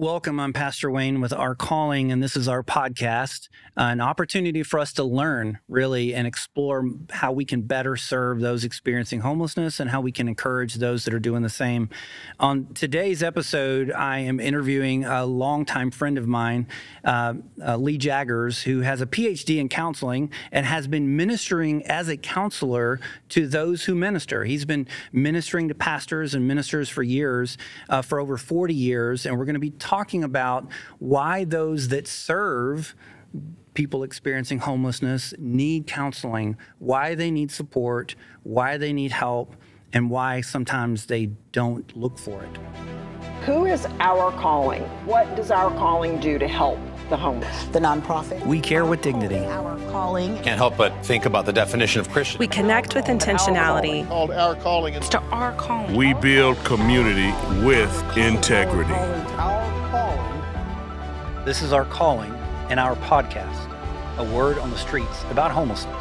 Welcome. I'm Pastor Wayne with OurCalling, and this is our podcast, an opportunity for us to learn, really, and explore how we can better serve those experiencing homelessness and how we can encourage those that are doing the same. On today's episode, I am interviewing a longtime friend of mine, Lee Jaggers, who has a PhD in counseling and has been ministering as a counselor to those who minister. He's been ministering to pastors and ministers for years, for over 40 years, and we're going to be talking about why those that serve people experiencing homelessness need counseling, why they need support, why they need help, and why sometimes they don't look for it. Who is OurCalling? What does OurCalling do to help the homeless? The nonprofit. We care with dignity. OurCalling. Can't help but think about the definition of Christian. We connect with intentionality. Called OurCalling. It's to our calling. We build community with integrity. This is OurCalling and our podcast, a word on the streets about homelessness.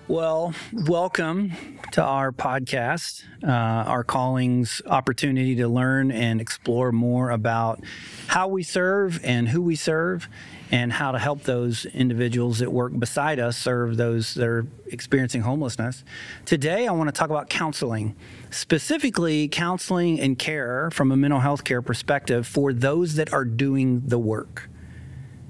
Well, welcome to our podcast, OurCalling's opportunity to learn and explore more about how we serve and who we serve and how to help those individuals that work beside us serve those that are experiencing homelessness. Today, I want to talk about counseling, specifically counseling and care from a mental health care perspective for those that are doing the work.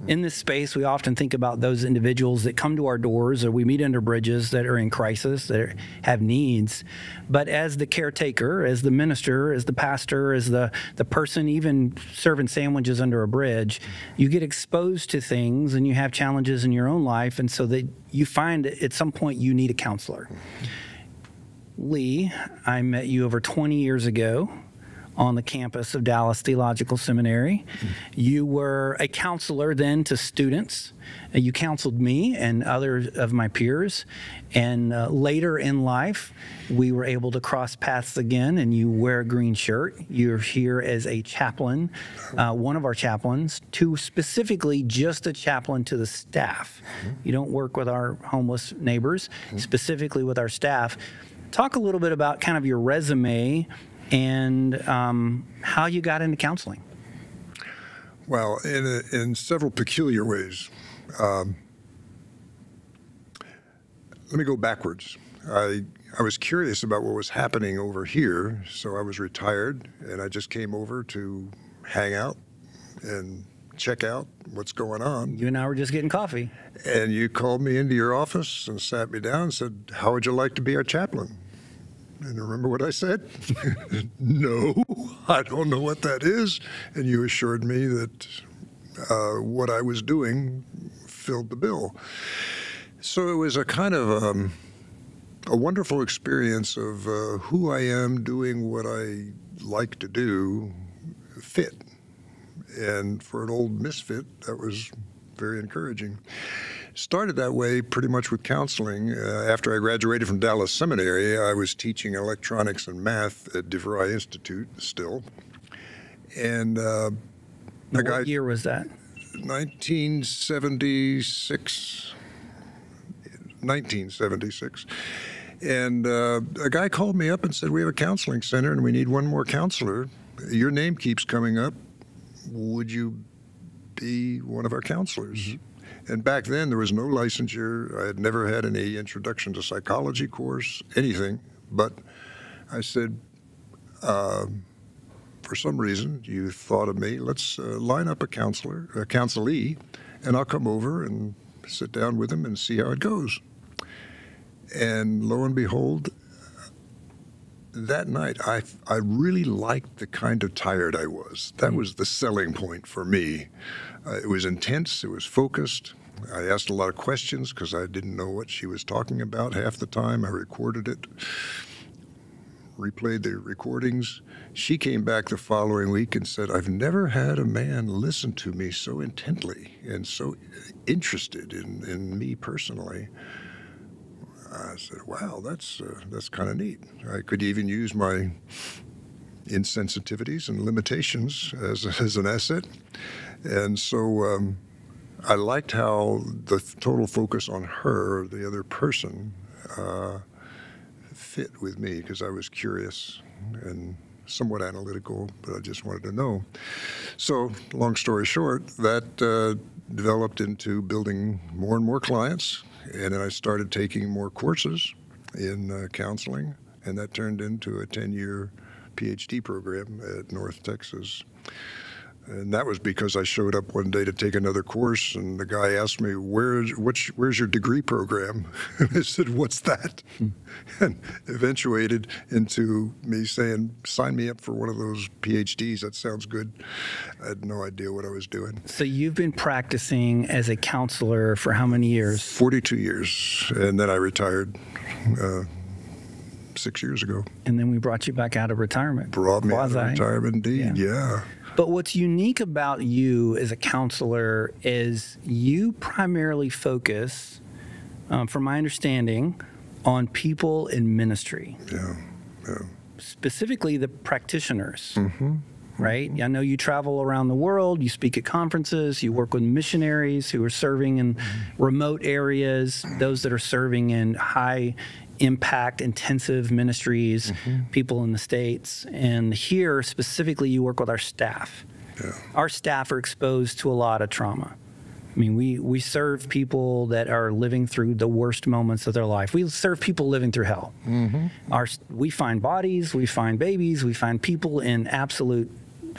In this space, we often think about those individuals that come to our doors or we meet under bridges that are in crisis, that have needs. But as the caretaker, as the minister, as the pastor, as the person even serving sandwiches under a bridge, you get exposed to things and you have challenges in your own life. And so that you find at some point you need a counselor. Lee, I met you over 20 years ago on the campus of Dallas Theological Seminary. You were a counselor then to students. You counseled me and others of my peers. And later in life, we were able to cross paths again, and you wear a green shirt. You're here as a chaplain, one of our chaplains, to specifically just a chaplain to the staff. You don't work with our homeless neighbors, specifically with our staff. Talk a little bit about kind of your resume and how you got into counseling. Well, in several peculiar ways. Let me go backwards. I was curious about what was happening over here, so I was retired, and I just came over to hang out and check out what's going on. You and I were just getting coffee. And you called me into your office and sat me down and said, "How would you like to be our chaplain?" And remember what I said? No, I don't know what that is. And you assured me that what I was doing filled the bill. So it was a kind of a wonderful experience of who I am doing what I like to do fit. And for an old misfit, that was very encouraging. Started that way pretty much with counseling. After I graduated from Dallas Seminary, I was teaching electronics and math at DeVry Institute still. And what year was that? 1976. And a guy called me up and said, "We have a counseling center and we need one more counselor. Your name keeps coming up. Would you be one of our counselors?" And back then, there was no licensure. I had never had any introduction to psychology course, anything. But I said, for some reason, you thought of me. Let's line up a counselee, and I'll come over and sit down with him and see how it goes. And lo and behold, that night, I really liked the kind of tired I was. That was the selling point for me. It was intense. It was focused. I asked a lot of questions because I didn't know what she was talking about half the time. I recorded it, replayed the recordings. She came back the following week and said, "I've never had a man listen to me so intently and so interested in me personally." I said, "Wow, that's kind of neat. I could even use my insensitivities and limitations as an asset." And so I liked how the total focus on her, the other person, fit with me because I was curious and somewhat analytical, but I just wanted to know. So, long story short, that developed into building more and more clients, and then I started taking more courses in counseling, and that turned into a 10-year PhD program at North Texas. And that was because I showed up one day to take another course, and the guy asked me, where's your degree program? And I said, what's that? And eventuated into me saying, sign me up for one of those PhDs. That sounds good. I had no idea what I was doing. So you've been practicing as a counselor for how many years? 42 years. And then I retired 6 years ago. And then we brought you back out of retirement. Brought me out of retirement, indeed, yeah. But what's unique about you as a counselor is you primarily focus, from my understanding, on people in ministry. Yeah. Specifically the practitioners, right? I know you travel around the world, you speak at conferences, you work with missionaries who are serving in remote areas, those that are serving in high impact, intensive ministries, people in the States. And here, specifically, you work with our staff. Yeah. Our staff are exposed to a lot of trauma. I mean, we serve people that are living through the worst moments of their life. We serve people living through hell. We find bodies, we find babies, we find people in absolute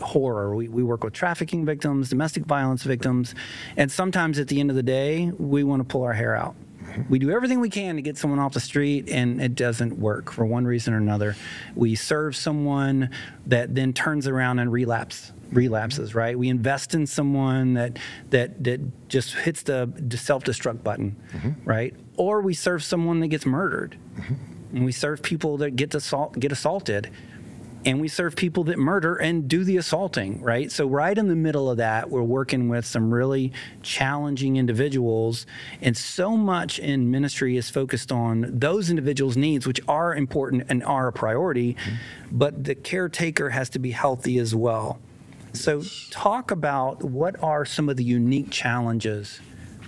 horror. We work with trafficking victims, domestic violence victims, and sometimes at the end of the day, we want to pull our hair out. We do everything we can to get someone off the street, and it doesn't work for one reason or another. We serve someone that then turns around and relapses, right? We invest in someone that just hits the self-destruct button, right? Or we serve someone that gets murdered, and we serve people that get assaulted. And we serve people that murder and do the assaulting, right? So right in the middle of that, we're working with some really challenging individuals. And so much in ministry is focused on those individuals' needs, which are important and are a priority, but the caretaker has to be healthy as well. So talk about what are some of the unique challenges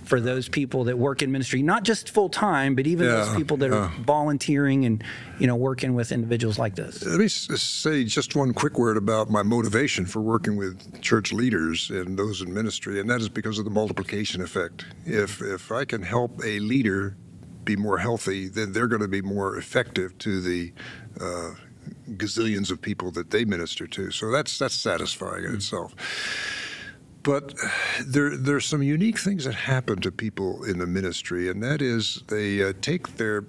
for those people that work in ministry, not just full time, but even those people that are volunteering and, working with individuals like this. Let me say just one quick word about my motivation for working with church leaders and those in ministry, and that is because of the multiplication effect. If I can help a leader be more healthy, then they're going to be more effective to the gazillions of people that they minister to. So that's satisfying in itself. But there's some unique things that happen to people in the ministry, and that is they take their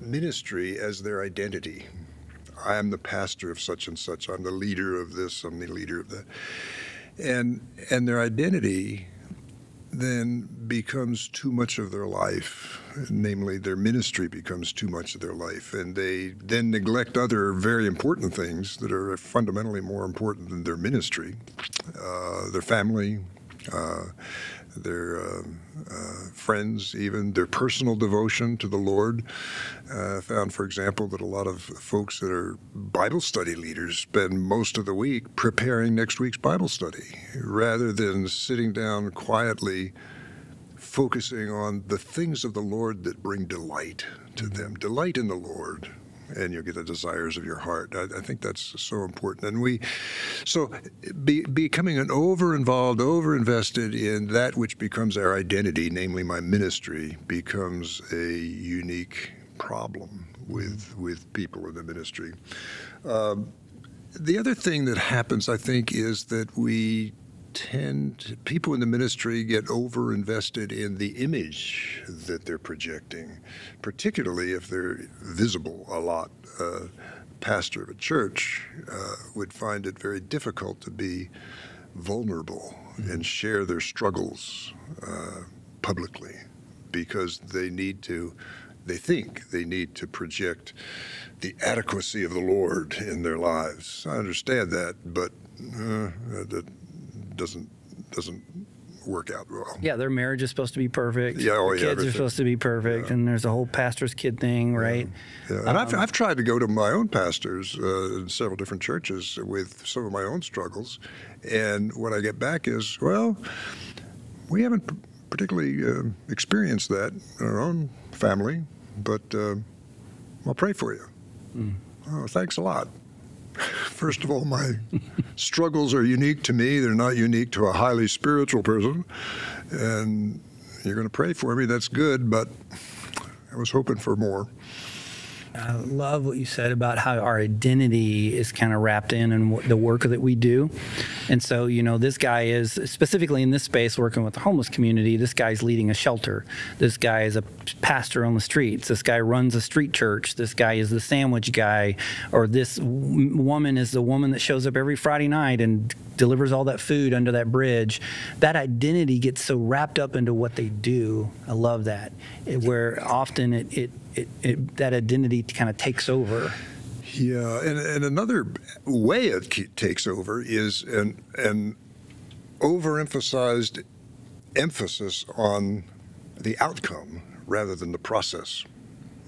ministry as their identity. I am the pastor of such and such. I'm the leader of this. I'm the leader of that. And their identity then becomes too much of their life. Namely, their ministry becomes too much of their life, and they then neglect other very important things that are fundamentally more important than their ministry, their family, their friends, even their personal devotion to the Lord. I found, for example, that a lot of folks that are Bible study leaders spend most of the week preparing next week's Bible study rather than sitting down quietly focusing on the things of the Lord that bring delight to them. Delight in the Lord, and you'll get the desires of your heart. I think that's so important. And becoming an over-involved, over-invested in that which becomes our identity, namely my ministry, becomes a unique problem with people in the ministry. The other thing that happens, I think, is that people in the ministry get over-invested in the image that they're projecting, particularly if they're visible a lot. Pastor of a church would find it very difficult to be vulnerable and share their struggles publicly because they think they need to project the adequacy of the Lord in their lives. I understand that, but that doesn't work out well. Yeah, their marriage is supposed to be perfect. Yeah, the kids are supposed to be perfect, and there's a whole pastor's kid thing, right? Yeah. And I've tried to go to my own pastors in several different churches with some of my own struggles, and what I get back is, well, we haven't particularly experienced that in our own family, but I'll pray for you. Oh, thanks a lot. First of all, my struggles are unique to me. They're not unique to a highly spiritual person. And you're going to pray for me. That's good, but I was hoping for more. I love what you said about how our identity is kind of wrapped in the work that we do. And so, this guy is, specifically in this space, working with the homeless community, this guy's leading a shelter. This guy is a pastor on the streets. This guy runs a street church. This guy is the sandwich guy. Or this woman is the woman that shows up every Friday night and delivers all that food under that bridge. That identity gets so wrapped up into what they do. I love that. Where often that identity kind of takes over. Yeah, and another way it takes over is an overemphasized emphasis on the outcome rather than the process.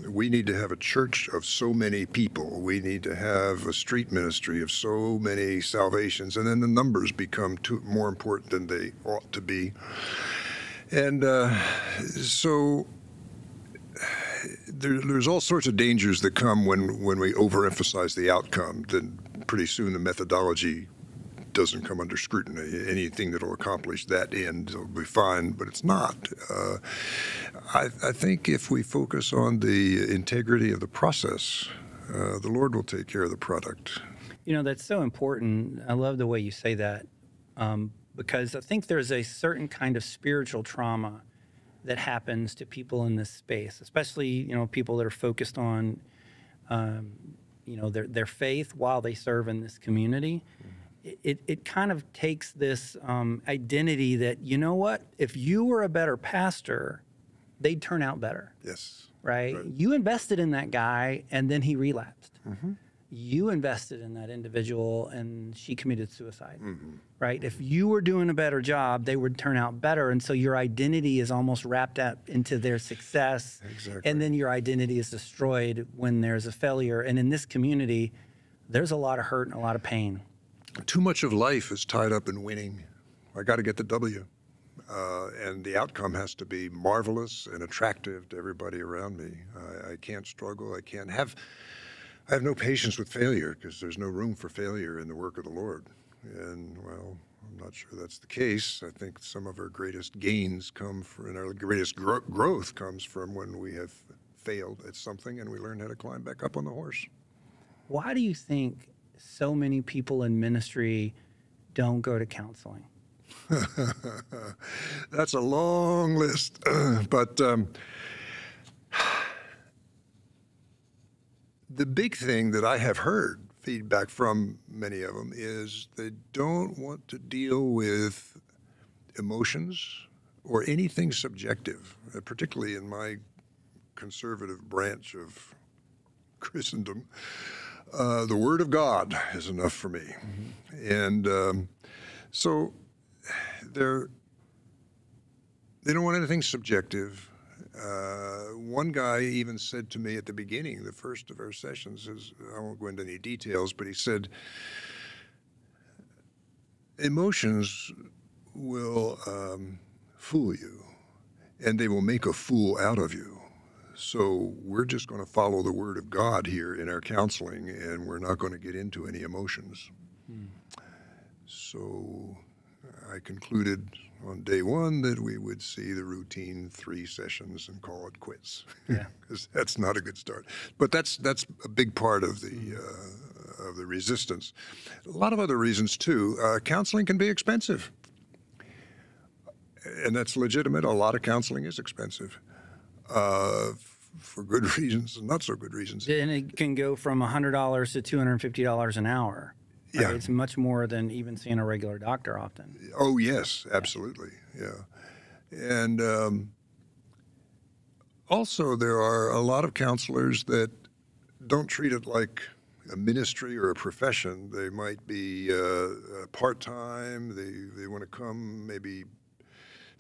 We need to have a church of so many people. We need to have a street ministry of so many salvations, and then the numbers become more important than they ought to be. And so there's all sorts of dangers that come when we overemphasize the outcome. Then pretty soon the methodology doesn't come under scrutiny. Anything that will accomplish that end will be fine, but it's not. I think if we focus on the integrity of the process, the Lord will take care of the product. That's so important. I love the way you say that, because I think there's a certain kind of spiritual trauma that happens to people in this space, especially, people that are focused on, their faith while they serve in this community. It kind of takes this identity that, if you were a better pastor, they'd turn out better. Yes. Right? You invested in that guy and then he relapsed. Mm-hmm. You invested in that individual and she committed suicide, right? If you were doing a better job, they would turn out better. And so your identity is almost wrapped up into their success. Exactly. And then your identity is destroyed when there's a failure. And in this community, there's a lot of hurt and a lot of pain. Too much of life is tied up in winning. I got to get the W. And the outcome has to be marvelous and attractive to everybody around me. I can't struggle. I have no patience with failure because there's no room for failure in the work of the Lord. And, well, I'm not sure that's the case. I think some of our greatest gains and our greatest growth comes from when we have failed at something and we learn how to climb back up on the horse. Why do you think so many people in ministry don't go to counseling? That's a long list, but the big thing that I have heard feedback from many of them is they don't want to deal with emotions or anything subjective, particularly in my conservative branch of Christendom. The Word of God is enough for me. Mm-hmm. And so they don't want anything subjective. One guy even said to me at the beginning, the first of our sessions, I won't go into any details, but he said, emotions will fool you, and they will make a fool out of you. So we're just going to follow the Word of God here in our counseling, and we're not going to get into any emotions. So I concluded on day one that we would see the routine 3 sessions and call it quits. Yeah, because that's not a good start. But that's a big part of the resistance. A lot of other reasons too. Counseling can be expensive, and that's legitimate. A lot of counseling is expensive. For good reasons and not so good reasons. And it can go from $100 to $250 an hour. Right? Yeah. It's much more than even seeing a regular doctor often. Oh, yes, absolutely. Yeah. And also there are a lot of counselors that don't treat it like a ministry or a profession. They might be part-time. They want to come maybe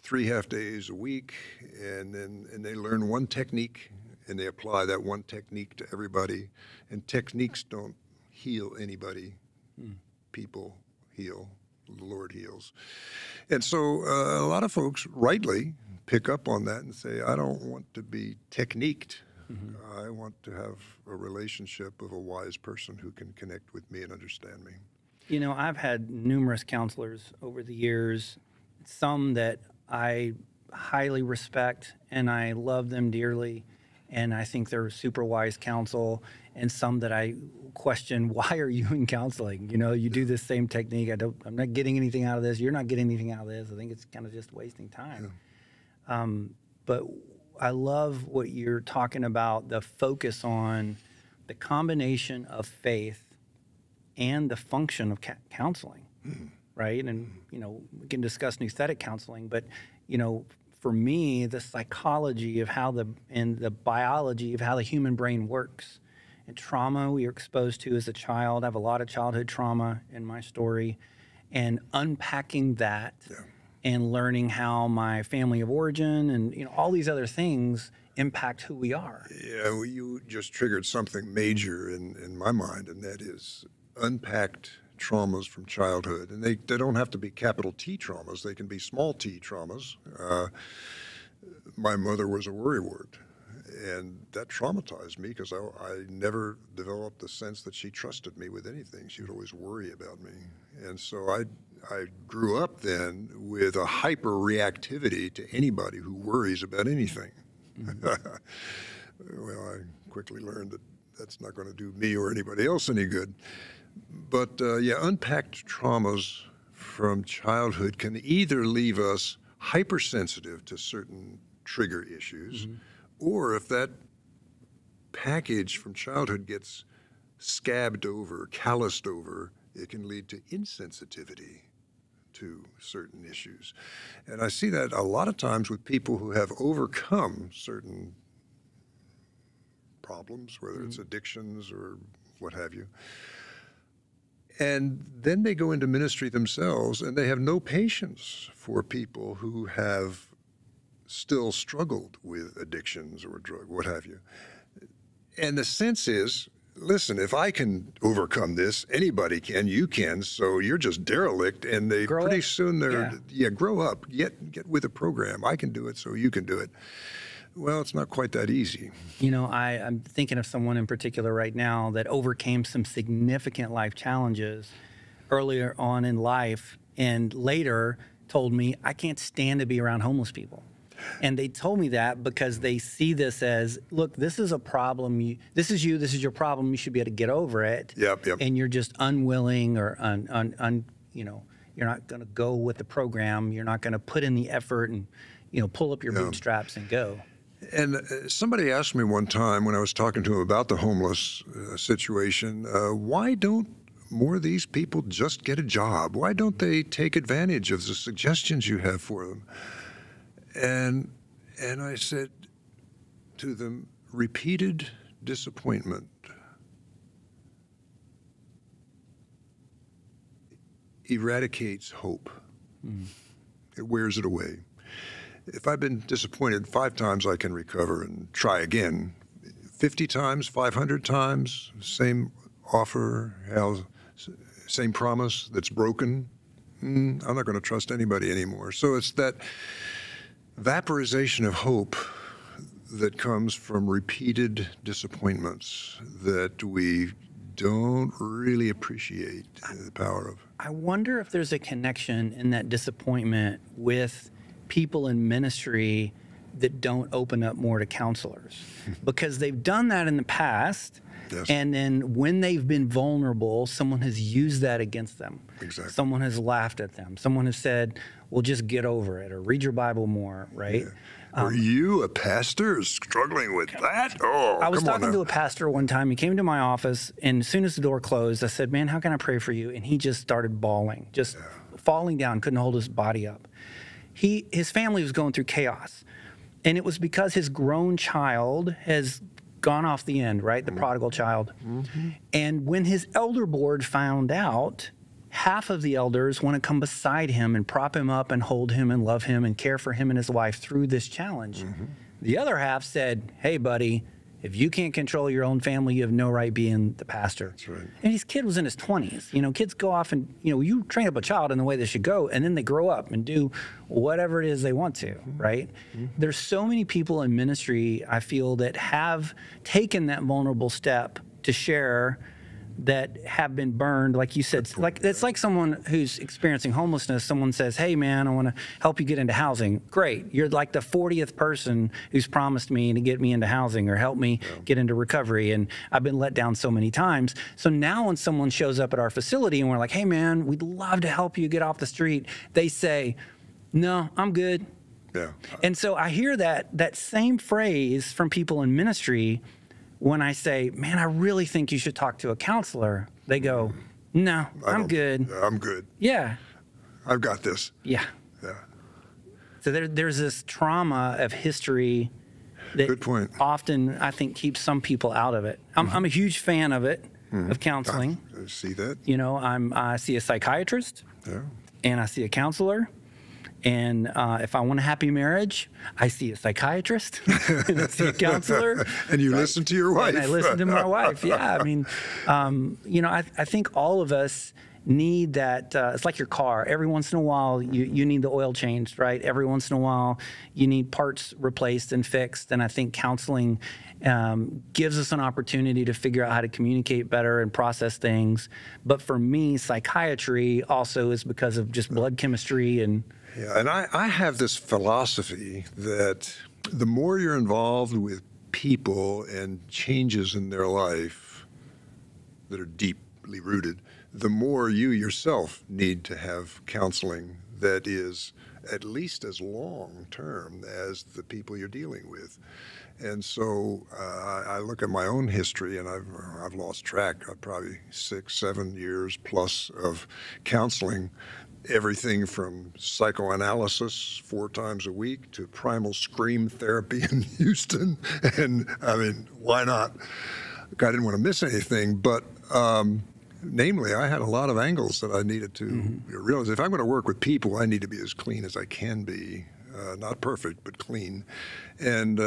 3 half-days a week, and they learn one technique, and they apply that one technique to everybody. And techniques don't heal anybody. People heal. The Lord heals. And so a lot of folks rightly pick up on that and say, I don't want to be techniqued. I want to have a relationship of a wise person who can connect with me and understand me. You know, I've had numerous counselors over the years, some that I highly respect and I love them dearly, and I think they're super wise counsel, and some that I question, why are you in counseling? You know, you do this same technique. I'm not getting anything out of this. You're not getting anything out of this. I think it's kind of just wasting time. Yeah. But I love what you're talking about, the focus on the combination of faith and the function of counseling, right? And, you know, we can discuss nouthetic counseling, but, you know, for me, the psychology of how and the biology of how the human brain works and trauma we are exposed to as a child. I have a lot of childhood trauma in my story, and unpacking that and learning how my family of origin and, you know, all these other things impact who we are. Yeah, well, you just triggered something major in my mind, and that is unpacked traumas from childhood. And they don't have to be capital T traumas. They can be small t traumas. My mother was a worrywart, and that traumatized me because I never developed the sense that she trusted me with anything. She would always worry about me. And so I grew up then with a hyper reactivity to anybody who worries about anything. Well, I quickly learned that that's not going to do me or anybody else any good. But yeah, unpacked traumas from childhood can either leave us hypersensitive to certain trigger issues, or if that package from childhood gets scabbed over, calloused over, it can lead to insensitivity to certain issues. And I see that a lot of times with people who have overcome certain problems, whether it's addictions or what have you. And then they go into ministry themselves, and they have no patience for people who have still struggled with addictions or what have you. And the sense is, listen, if I can overcome this, anybody can, you can, so you're just derelict, and they pretty soon they're, grow up, get with the program. I can do it, so you can do it. Well, it's not quite that easy. You know, I'm thinking of someone in particular right now that overcame some significant life challenges earlier on in life, and later told me, I can't stand to be around homeless people. And they told me that because they see this as, look, this is a problem. This is your problem. You should be able to get over it. Yep. And you're just unwilling, or you know, you're not going to go with the program. You're not going to put in the effort and, you know, pull up your bootstraps and go. And somebody asked me one time when I was talking to him about the homeless situation, why don't more of these people just get a job? Why don't they take advantage of the suggestions you have for them? And I said to them, repeated disappointment eradicates hope. It wears it away. If I've been disappointed 5 times, I can recover and try again. 50 times, 500 times, same offer, same promise that's broken, I'm not going to trust anybody anymore. So it's that vaporization of hope that comes from repeated disappointments that we don't really appreciate the power of. I wonder if there's a connection in that disappointment with people in ministry that don't open up more to counselors, because they've done that in the past. Yes. And then when they've been vulnerable, someone has used that against them. Exactly. Someone has laughed at them. Someone has said, well, just get over it, or read your Bible more, right? Yeah. Are you a pastor struggling with that? Oh, I was talking to a pastor one time. He came to my office, and as soon as the door closed, I said, man, how can I pray for you? And he just started bawling, just falling down, couldn't hold his body up. His family was going through chaos, and it was because his grown child has gone off the end, right? The prodigal child. And when his elder board found out, half of the elders want to come beside him and prop him up and hold him and love him and care for him and his wife through this challenge. The other half said, hey, buddy, If you can't control your own family, you have no right being the pastor. That's right. And his kid was in his 20s. You know, kids go off and, you know, you train up a child in the way they should go, and then they grow up and do whatever it is they want to, right? There's so many people in ministry, I feel, that have taken that vulnerable step to share that have been burned, like you said. Like it's like someone who's experiencing homelessness. Someone says, "Hey, man, I want to help you get into housing." Great, you're like the 40th person who's promised me to get me into housing or help me get into recovery, and I've been let down so many times. So now, when someone shows up at our facility and we're like, "Hey, man, we'd love to help you get off the street," they say, "No, I'm good." Yeah. And so I hear that same phrase from people in ministry. When I say, "Man, I really think you should talk to a counselor," they go, "No, I'm good." I'm good. Yeah. I've got this. Yeah. Yeah. So there's this trauma of history that Good point. often, I think, keeps some people out of it. I'm a huge fan of it, of counseling. I see that. You know, I see a psychiatrist Yeah. and I see a counselor. And if I want a happy marriage, I see a psychiatrist and I see a counselor. And you listen to your wife. And I listen to my wife. Yeah. I mean, you know, I think all of us need that. It's like your car. Every once in a while, you need the oil changed, right? Every once in a while, you need parts replaced and fixed. And I think counseling gives us an opportunity to figure out how to communicate better and process things. But for me, psychiatry also is because of just blood chemistry and. Yeah, and I have this philosophy that the more you're involved with people and changes in their life that are deeply rooted, the more you yourself need to have counseling that is at least as long-term as the people you're dealing with. And so I look at my own history, and I've lost track of probably 6-7 years plus of counseling. Everything from psychoanalysis 4 times a week to primal scream therapy in Houston. And I mean, why not? I didn't want to miss anything, but namely, I had a lot of angles that I needed to realize. If I'm going to work with people, I need to be as clean as I can be. Not perfect, but clean. And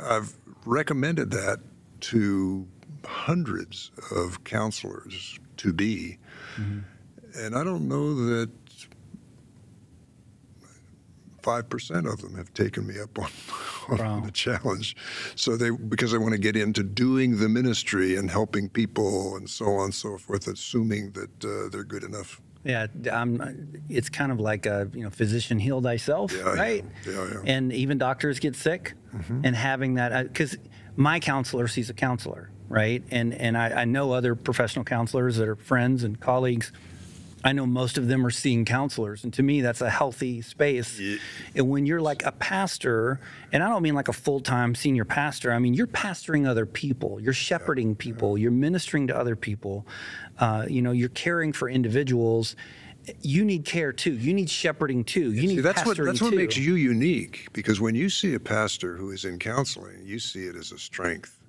I've recommended that to hundreds of counselors to be. And I don't know that 5% of them have taken me up on the challenge. So because they want to get into doing the ministry and helping people and so on and so forth, assuming that they're good enough. Yeah, it's kind of like a physician heal thyself, right? Yeah. And even doctors get sick, and having that, because my counselor sees a counselor, right? And I know other professional counselors that are friends and colleagues. I know most of them are seeing counselors, and to me, that's a healthy space. Yeah. And when you're like a pastor, and I don't mean like a full-time senior pastor, I mean, you're pastoring other people, you're shepherding people, you're ministering to other people, you're caring for individuals. You need care too. You need shepherding too. You need pastoring too. That's what makes you unique, because when you see a pastor who is in counseling, you see it as a strength.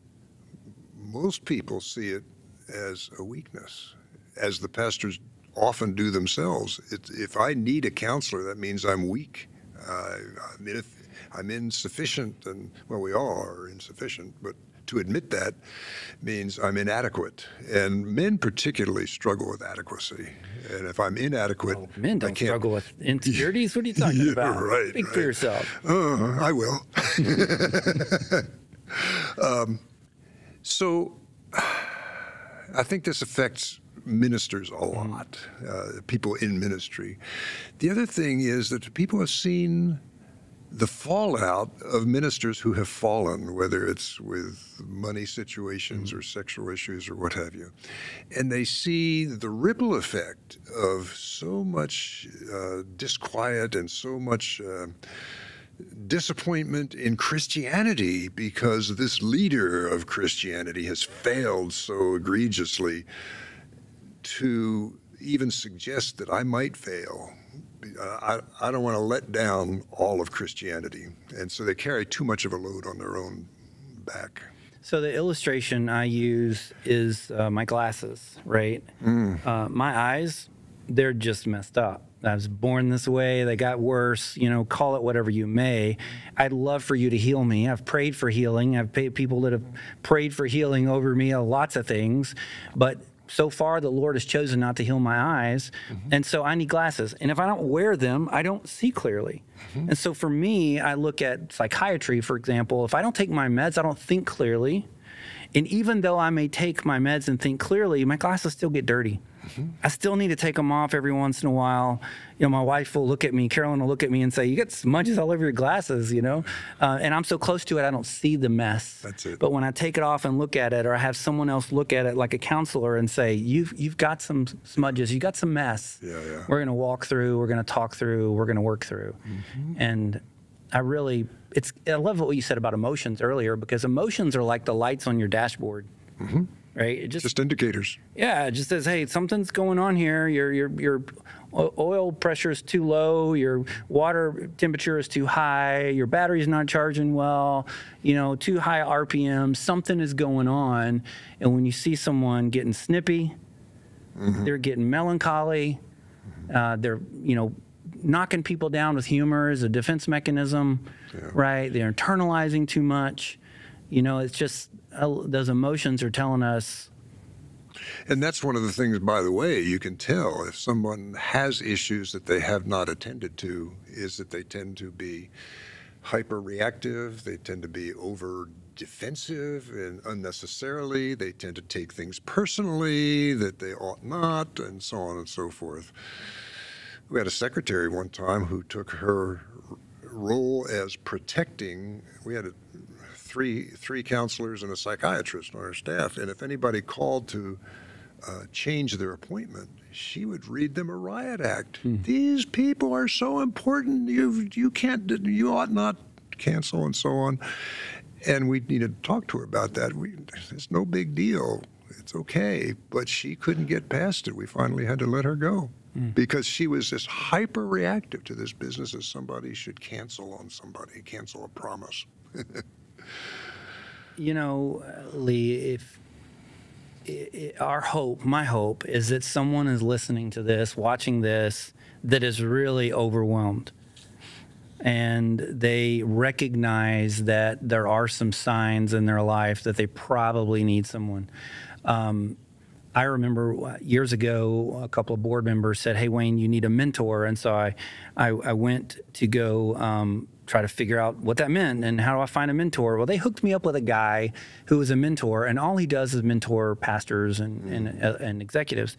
Most people see it as a weakness, as the pastors often do themselves. If I need a counselor, that means I'm weak. I'm insufficient, and well, we all are insufficient, but to admit that means I'm inadequate. And men particularly struggle with adequacy. And if I'm inadequate, men don't struggle with insecurities. What are you talking about? Right. Speak for yourself. I will. So I think this affects ministers a lot, people in ministry. The other thing is that people have seen the fallout of ministers who have fallen, whether it's with money situations or sexual issues or what have you. And they see the ripple effect of so much disquiet and so much disappointment in Christianity because this leader of Christianity has failed so egregiously, to even suggest that I might fail. I don't want to let down all of Christianity. And so they carry too much of a load on their own back. So the illustration I use is my glasses, right? My eyes they're just messed up. I was born this way. They got worse, call it whatever you may. I'd love for you to heal me. I've prayed for healing. I've paid people that have prayed for healing over me, lots of things. But so far, the Lord has chosen not to heal my eyes. And so I need glasses. And if I don't wear them, I don't see clearly. And so for me, I look at psychiatry, for example. If I don't take my meds, I don't think clearly. And even though I may take my meds and think clearly, my glasses still get dirty. I still need to take them off every once in a while. My wife will look at me, Carolyn will look at me and say, you got smudges all over your glasses, and I'm so close to it, I don't see the mess. That's it. But when I take it off and look at it, or I have someone else look at it like a counselor and say, you've got some smudges, you got some mess. Yeah. We're going to walk through, we're going to talk through, we're going to work through. And I love what you said about emotions earlier, because emotions are like the lights on your dashboard. Right? It just indicators. Yeah, it just says, hey, something's going on here. Your oil pressure is too low. Your water temperature is too high. Your battery's not charging well. Too high RPM. Something is going on. And when you see someone getting snippy, they're getting melancholy. They're knocking people down with humor as a defense mechanism. Right? They're internalizing too much. It's just those emotions are telling us. And that's one of the things, by the way, you can tell if someone has issues that they have not attended to, is that they tend to be hyper-reactive, they tend to be over-defensive and unnecessarily, they tend to take things personally that they ought not, and so on and so forth. We had a secretary one time who took her role as protecting. We had three counselors and a psychiatrist on our staff, and if anybody called to change their appointment, she would read them a riot act. These people are so important. You ought not cancel, and so on. And we needed to talk to her about that. It's no big deal. It's okay. But she couldn't get past it. We finally had to let her go. Because she was as hyper-reactive to this business as somebody should cancel on somebody, cancel a promise. Lee, my hope is that someone is listening to this, watching this, that is really overwhelmed. And they recognize that there are some signs in their life that they probably need someone. I remember years ago, a couple of board members said, hey, Wayne, you need a mentor. And so I went to go try to figure out what that meant and how do I find a mentor. Well, they hooked me up with a guy who was a mentor, and all he does is mentor pastors and executives.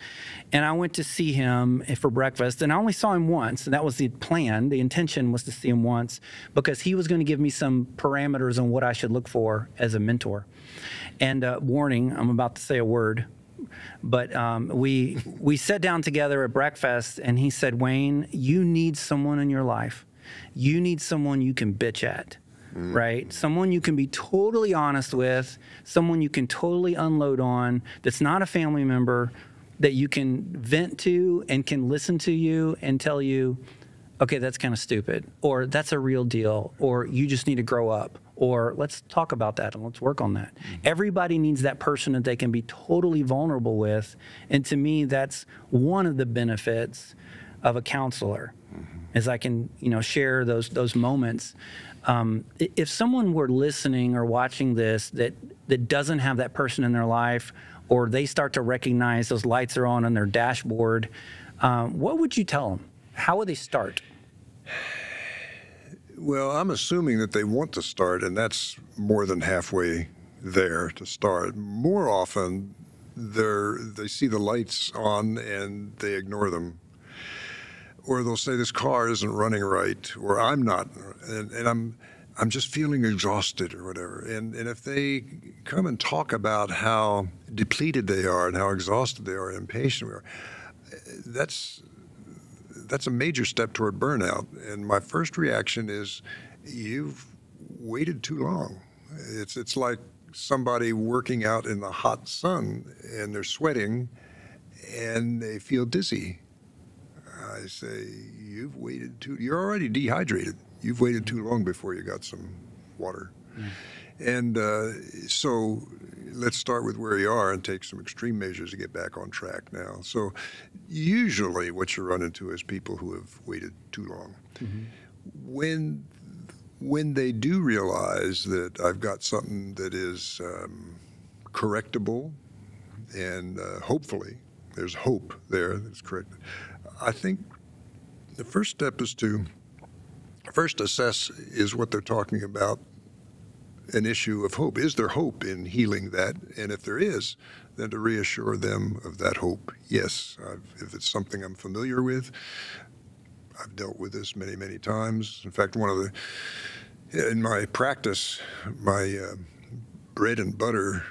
And I went to see him for breakfast, and I only saw him once, and that was the plan. The intention was to see him once because he was going to give me some parameters on what I should look for as a mentor. And warning, I'm about to say a word. But we sat down together at breakfast, and he said, Wayne, you need someone in your life. You need someone you can bitch at, right? Someone you can be totally honest with, someone you can totally unload on, that's not a family member, that you can vent to and can listen to you and tell you, okay, that's kind of stupid, or that's a real deal, or you just need to grow up, or let's talk about that and let's work on that. Everybody needs that person that they can be totally vulnerable with. And to me, that's one of the benefits of a counselor, is I can, share those moments. If someone were listening or watching this that doesn't have that person in their life, or they start to recognize those lights are on their dashboard, what would you tell them? How would they start? Well, I'm assuming that they want to start, and that's more than halfway there to start. More often, they see the lights on and they ignore them. Or they'll say, this car isn't running right, or I'm not, and I'm just feeling exhausted or whatever. And if they come and talk about how depleted they are and how exhausted they are and impatient we are, that's a major step toward burnout. And my first reaction is, you've waited too long. It's like somebody working out in the hot sun and they're sweating and they feel dizzy. I say, you're already dehydrated. You've waited too long before you got some water. And so let's start with where you are and take some extreme measures to get back on track now. So usually what you run into is people who have waited too long. When they do realize that I've got something that is correctable, and hopefully there's hope there that's corrected, I think the first step is to first assess, is what they're talking about an issue of hope? Is there hope in healing that? And if there is, then to reassure them of that hope. Yes, if it's something I'm familiar with, I've dealt with this many, many times. In fact, in my practice, my bread and butter,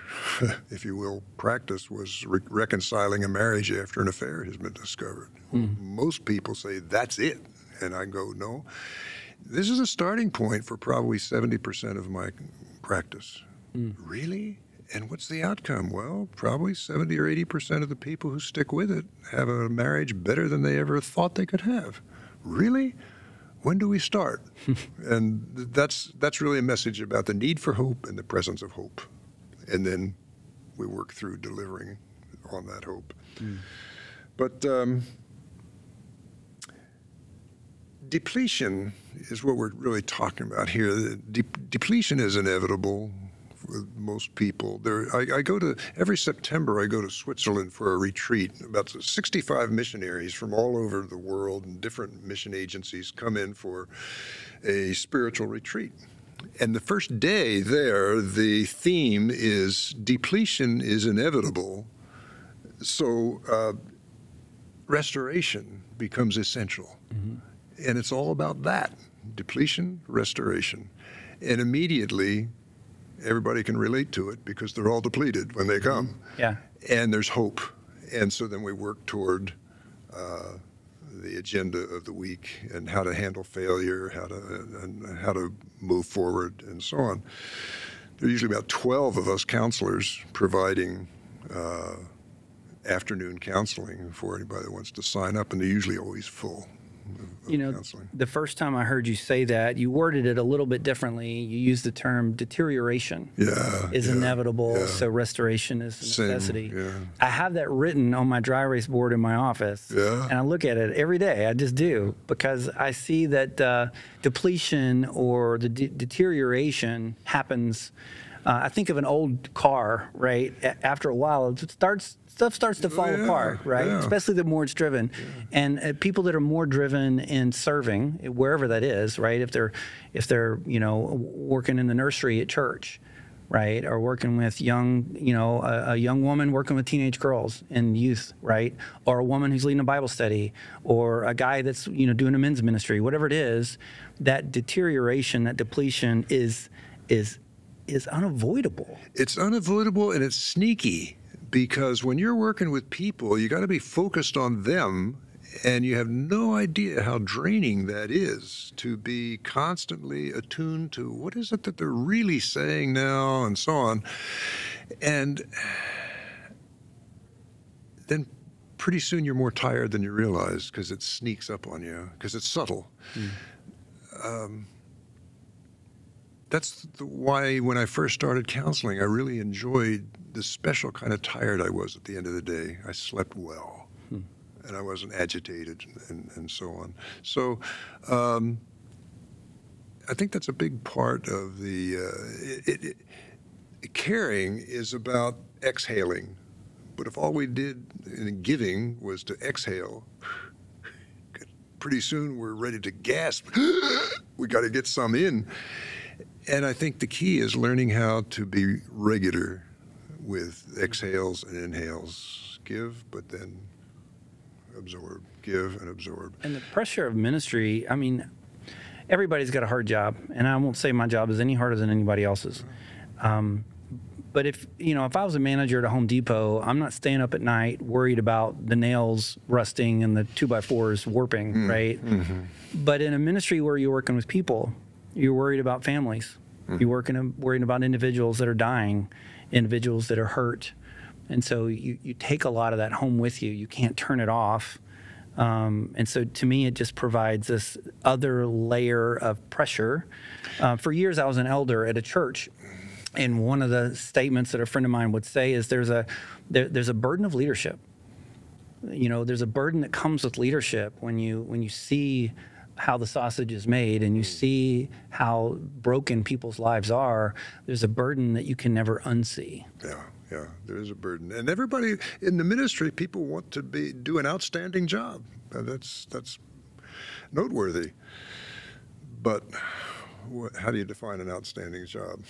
if you will, practice was reconciling a marriage after an affair has been discovered. Most people say, that's it. And I go, no. This is a starting point for probably 70% of my practice. Really? And what's the outcome? Well, probably 70 or 80% of the people who stick with it have a marriage better than they ever thought they could have. Really? When do we start? And that's really a message about the need for hope and the presence of hope. And then we work through delivering on that hope. But depletion is what we're really talking about here. Depletion is inevitable with most people. Every September I go to Switzerland for a retreat. About 65 missionaries from all over the world and different mission agencies come in for a spiritual retreat. And the first day there, the theme is depletion is inevitable, so restoration becomes essential. And it's all about that, depletion, restoration. And immediately, everybody can relate to it because they're all depleted when they come. Yeah. And there's hope. And so then we work toward the agenda of the week and how to handle failure, how to move forward, and so on. There are usually about 12 of us counselors providing afternoon counseling for anybody that wants to sign up, and they're usually always full. You know, the first time I heard you say that, you worded it a little bit differently. You used the term deterioration is inevitable, so restoration is a necessity. I have that written on my dry erase board in my office, and I look at it every day. I just do, because I see that depletion or the deterioration happens. I think of an old car, right? After a while, stuff starts to fall apart, right? Especially the more it's driven. And people that are more driven in serving, wherever that is, right? If they're working in the nursery at church, right? Or working with a young woman working with teenage girls and youth, right? Or a woman who's leading a Bible study, or a guy that's doing a men's ministry, whatever it is, that deterioration, that depletion is unavoidable. It's unavoidable, and it's sneaky, because when you're working with people, you got to be focused on them, and you have no idea how draining that is to be constantly attuned to what is it that they're really saying now, and so on. And then pretty soon you're more tired than you realize, because it sneaks up on you, because it's subtle. That's why when I first started counseling, I really enjoyed the special kind of tired I was at the end of the day. I slept well, and I wasn't agitated and so on. So I think that's a big part of the caring is about exhaling. But if all we did in giving was to exhale, pretty soon we're ready to gasp. We got to get some in. And I think the key is learning how to be regular with exhales and inhales. Give, but then absorb. Give and absorb. And the pressure of ministry, I mean, everybody's got a hard job. And I won't say my job is any harder than anybody else's. But if I was a manager at a Home Depot, I'm not staying up at night worried about the nails rusting and the 2x4s warping, right? But in a ministry where you're working with people, you're worried about families. You're worried about individuals that are dying, individuals that are hurt. And so you take a lot of that home with you. You can't turn it off. And so to me, it just provides this other layer of pressure. For years, I was an elder at a church. And one of the statements that a friend of mine would say is there's a burden of leadership. You know, there's a burden that comes with leadership when you see how the sausage is made and you see how broken people's lives are. There's a burden that you can never unsee. Yeah, there is a burden. And everybody in the ministry, people want to do an outstanding job. That's noteworthy. But how do you define an outstanding job?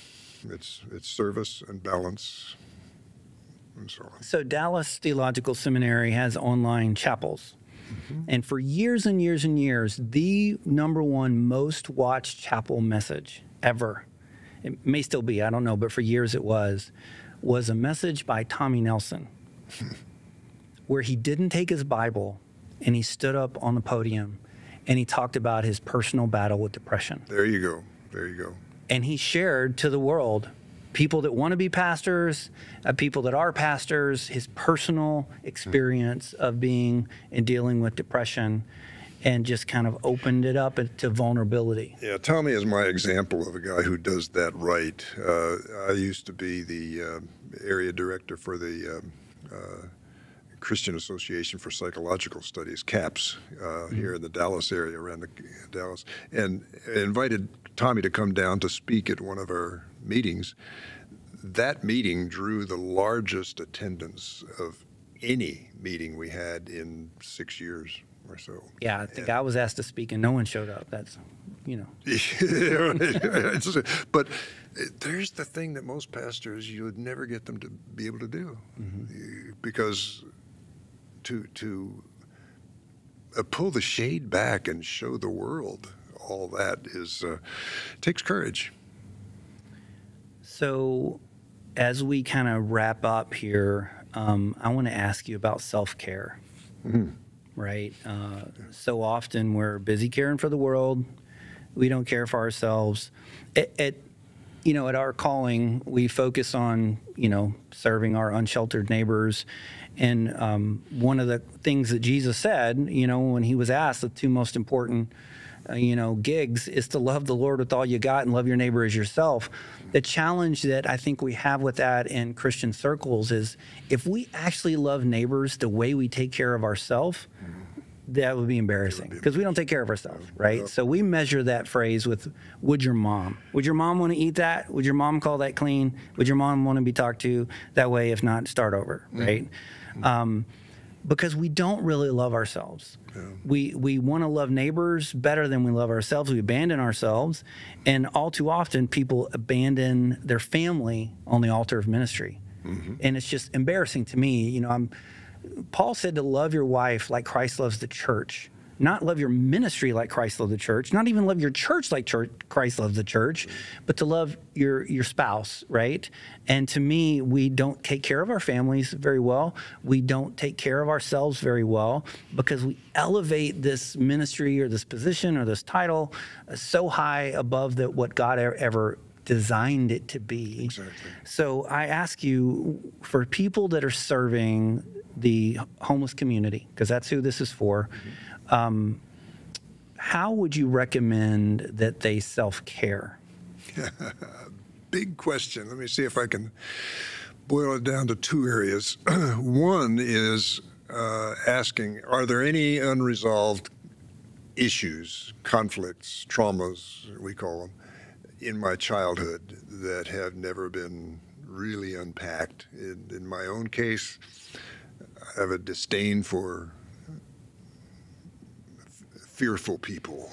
It's service and balance and so on. So Dallas Theological Seminary has online chapels. Mm-hmm. And for years and years and years, the number one most watched chapel message ever, it may still be, I don't know, but for years it was a message by Tommy Nelson where he didn't take his Bible and he stood up on the podium and he talked about his personal battle with depression. There you go. And he shared to the world, people that want to be pastors, people that are pastors, his personal experience of being and dealing with depression, and just kind of opened it up to vulnerability. Yeah, Tommy is my example of a guy who does that right. I used to be the area director for the Christian Association for Psychological Studies, CAPS, here in the Dallas area, around Dallas, and invited Tommy to come down to speak at one of our meetings. That meeting drew the largest attendance of any meeting we had in 6 years or so. Yeah, I think I was asked to speak and no one showed up. That's, you know. But there's the thing that most pastors, you would never get them to be able to do. Mm-hmm. Because to pull the shade back and show the world all that takes courage. So as we kind of wrap up here, I want to ask you about self-care, right? So often we're busy caring for the world. We don't care for ourselves. At Our Calling, we focus on, serving our unsheltered neighbors. And one of the things that Jesus said, when he was asked the two most important gigs is to love the Lord with all you got and love your neighbor as yourself. The challenge that I think we have with that in Christian circles is if we actually love neighbors the way we take care of ourselves, that would be embarrassing because we don't take care of ourselves, right? Yep. So we measure that phrase with, would your mom want to eat that? Would your mom call that clean? Would your mom want to be talked to that way? If not, start over, right? Because we don't really love ourselves. Yeah. We want to love neighbors better than we love ourselves. We abandon ourselves. And all too often, people abandon their family on the altar of ministry. Mm-hmm. And it's just embarrassing to me. Paul said to love your wife like Christ loves the church. Not love your ministry like Christ loved the church, not even love your church like Christ loves the church, but to love your spouse, right? And to me, we don't take care of our families very well. We don't take care of ourselves very well because we elevate this ministry or this position or this title so high above what God ever designed it to be. Exactly. So I ask you, for people that are serving the homeless community, because that's who this is for, how would you recommend that they self-care? Big question. Let me see if I can boil it down to two areas. One is asking, are there any unresolved issues, conflicts, traumas, we call them, in my childhood that have never been really unpacked? In my own case, I have a disdain for fearful people.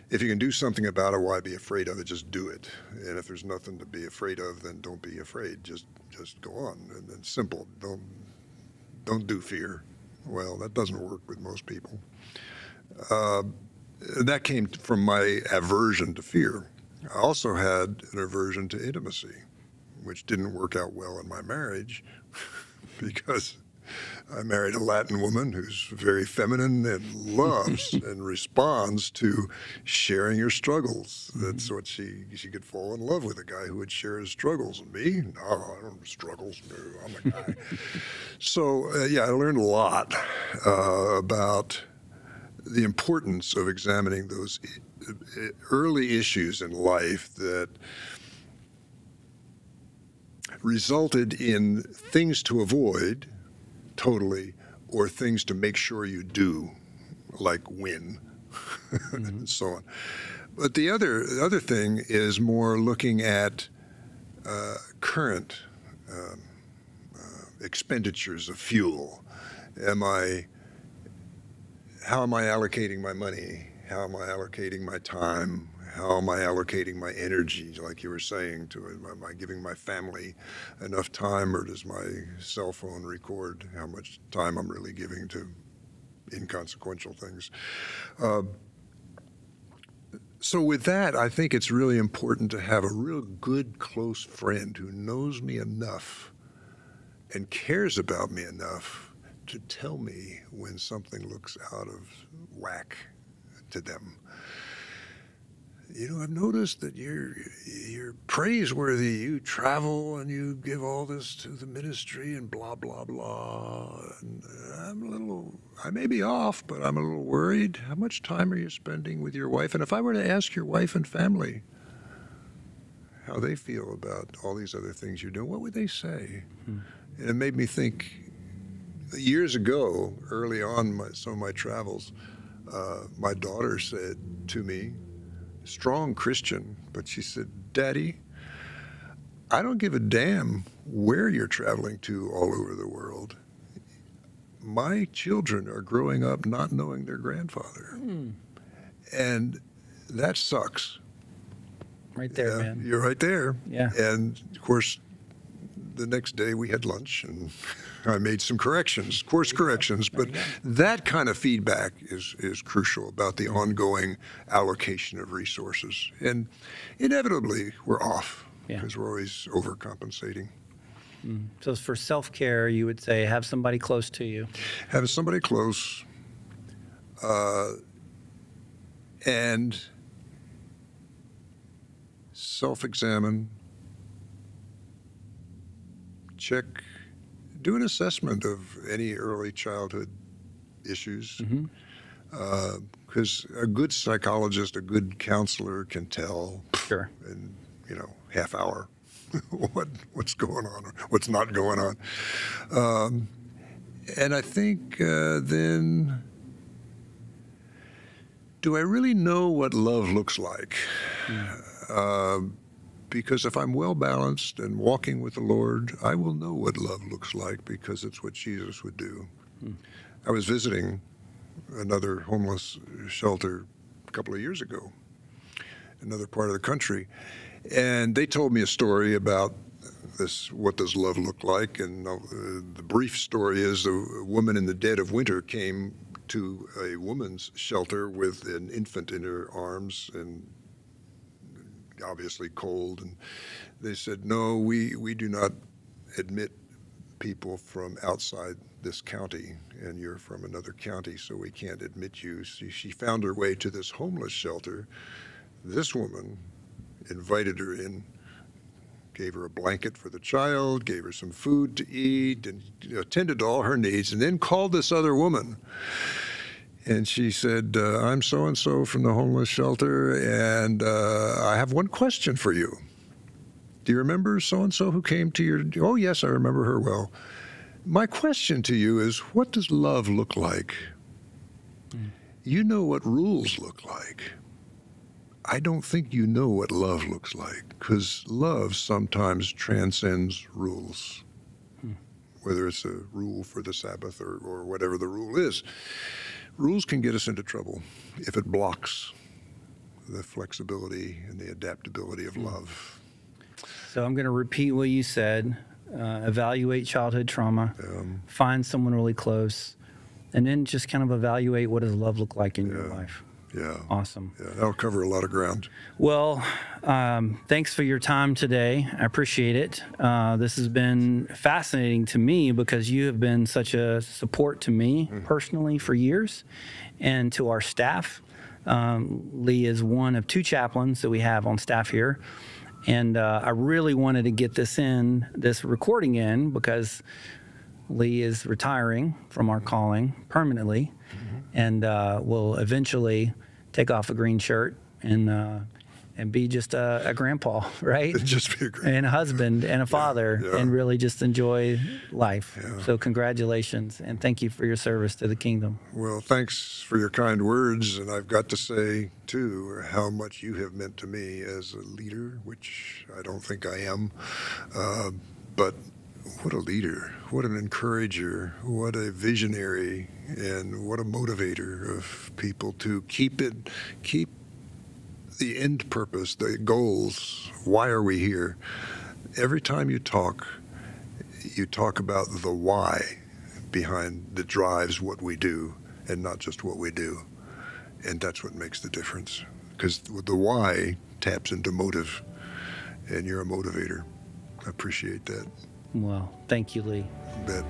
If you can do something about it, why be afraid of it? Just do it. And if there's nothing to be afraid of, then don't be afraid. Just go on. And then simple. Don't do fear. Well, that doesn't work with most people. That came from my aversion to fear. I also had an aversion to intimacy, which didn't work out well in my marriage because I married a Latin woman who's very feminine and loves and responds to sharing your struggles. That's what she could fall in love with, a guy who would share his struggles. And me, no, I don't have struggles. No, I'm a guy. So, I learned a lot about the importance of examining those early issues in life that resulted in things to avoid totally or things to make sure you do, like win, and so on. But the other thing is more looking at current expenditures of fuel. How am I allocating my money? How am I allocating my time? How am I allocating my energy, like you were saying, am I giving my family enough time, or does my cell phone record how much time I'm really giving to inconsequential things? So with that, I think it's really important to have a real good, close friend who knows me enough and cares about me enough to tell me when something looks out of whack to them. You know, I've noticed that you're praiseworthy. You travel and you give all this to the ministry and blah, blah, blah. And I may be off, but I'm a little worried. How much time are you spending with your wife? And if I were to ask your wife and family how they feel about all these other things you're doing, what would they say? And it made me think, years ago, early on some of my travels, my daughter said to me, strong Christian, but she said, Daddy, I don't give a damn where you're traveling to all over the world. My children are growing up not knowing their grandfather. And that sucks. Right there, man. You're right there. Yeah. And of course, the next day we had lunch and I made some course corrections, but that kind of feedback is crucial about the ongoing allocation of resources. And inevitably, we're off because we're always overcompensating. So for self-care, you would say have somebody close to you. Have somebody close and self-examine, check, do an assessment of any early childhood issues, because a good psychologist, a good counselor can tell in half hour what's going on or what's not going on. And I think then, do I really know what love looks like? Because if I'm well-balanced and walking with the Lord, I will know what love looks like because it's what Jesus would do. I was visiting another homeless shelter a couple of years ago, another part of the country, and they told me a story about this, what does love look like, and the brief story is a woman in the dead of winter came to a woman's shelter with an infant in her arms and obviously cold, and they said, no, we do not admit people from outside this county, and you're from another county, so we can't admit you. So she found her way to this homeless shelter. This woman invited her in, gave her a blanket for the child, gave her some food to eat, and attended to all her needs, and then called this other woman. And she said, I'm so-and-so from the homeless shelter, and I have one question for you. Do you remember so-and-so who came to your... Oh, yes, I remember her well. My question to you is, what does love look like? You know what rules look like. I don't think you know what love looks like, because love sometimes transcends rules, whether it's a rule for the Sabbath or whatever the rule is. Rules can get us into trouble if it blocks the flexibility and the adaptability of love. So I'm going to repeat what you said. Evaluate childhood trauma, find someone really close, and then just kind of evaluate what does love look like in your life. Yeah. Awesome. Yeah, that'll cover a lot of ground. Well, thanks for your time today. I appreciate it. This has been fascinating to me because you have been such a support to me personally for years and to our staff. Lee is one of 2 chaplains that we have on staff here. And I really wanted to get this recording in because Lee is retiring from OurCalling permanently. and will eventually take off a green shirt and be just a grandpa, right? Just be a grandpa. And a husband and a father, yeah. and really just enjoy life. Yeah. So congratulations, and thank you for your service to the kingdom. Well, thanks for your kind words, and I've got to say, too, how much you have meant to me as a leader, which I don't think I am, but what a leader, what an encourager, what a visionary, and what a motivator of people to keep the end purpose, the goals. Why are we here? Every time you talk about the why behind that drives what we do, and not just what we do. And that's what makes the difference. Because the why taps into motive, and you're a motivator. I appreciate that. Well, thank you, Lee. Bet.